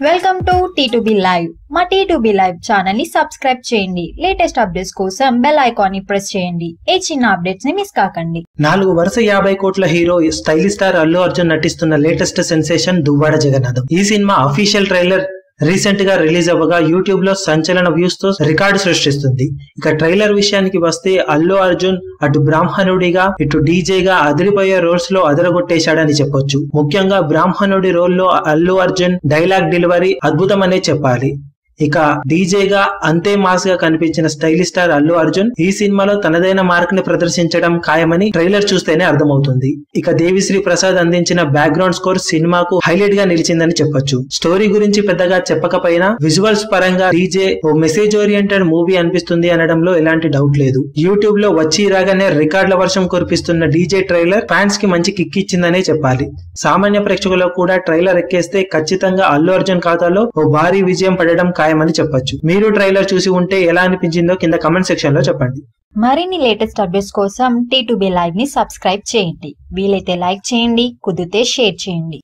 Welcome to T2B live. మా T2B live channel ని subscribe చేయండి. లేటెస్ట్ అప్డేట్స్ కోసం బెల్ ఐకాన్ ని ప్రెస్ చేయండి. ఏ చిన్న అప్డేట్స్ ని మిస్ కాకండి. 4 వరుస 50 కోట్ల hero stylish star Allu Arjun నటిస్తున్న లేటెస్ట్ సెన్సేషన్ దువ్వాడ జగన్నాథం. ఈ సినిమా అఫీషియల్ ట్రైలర్ రీసెంట్ గా రిలీజ్ అవ్వగా యూట్యూబ్ లో సంచలన వ్యూస్ తో రికార్డు సృష్టిస్తుంది. ఇక ట్రైలర్ విషయానికి వస్తే అల్లు అర్జున్ అటు బ్రాహ్మణుడిగా ఇటు డీజేగా అదిరిపోయే రోల్స్ లో అదరగొట్టేశాడని చెప్పొచ్చు. ముఖ్యంగా బ్రాహ్మణుడి రోల్ లో అల్లు అర్జున్ డైలాగ్ డెలివరీ అద్భుతమనే చెప్పాలి. ఇక డీజేగా అంతే మాస్ గా కనిపించిన స్టైలిష్ స్టార్ అల్లు అర్జున్ ఈ సినిమాలో తనదైన మార్క్ ని ప్రదర్శించడం ఖాయమని ట్రైలర్ చూస్తేనే అర్థమవుతుంది. ఇక దేవిశ్రీ ప్రసాద్ అందించిన బ్యాక్గ్రౌండ్ స్కోర్ సినిమాకు హైలైట్ గా నిలిచిందని చెప్పొచ్చు. స్టోరీ గురించి పెద్దగా చెప్పకపోయినా విజువల్స్ పరంగా డీజే ఓ మెసేజ్ ఓరియంటెడ్ మూవీ అనిపిస్తుంది అనడంలో ఎలాంటి డౌట్ లేదు. యూట్యూబ్ లో వచ్చి రాగానే రికార్డుల వర్షం కురిపిస్తున్న డీజే ట్రైలర్ ఫ్యాన్స్ కి మంచి కిక్ ఇచ్చిందనే చెప్పాలి. సామాన్య ప్రేక్షకులకు కూడా ట్రైలర్ ఎక్కేస్తే ఖచ్చితంగా అల్లు అర్జున్ ఖాతాలో ఓ భారీ విజయం పడడం ఖాయమని చెప్పొచ్చు. మీరు ట్రైలర్ చూసి ఉంటే ఎలా అనిపించిందో కింద కమెంట్ సెక్షన్ లో చెప్పండి. మరిన్ని లేటెస్ట్ అప్డేట్స్ కోసం T2B లైవ్ ని సబ్స్క్రైబ్ చేయండి. వీలైతే లైక్ చేయండి, కుదిరితే షేర్ చేయండి.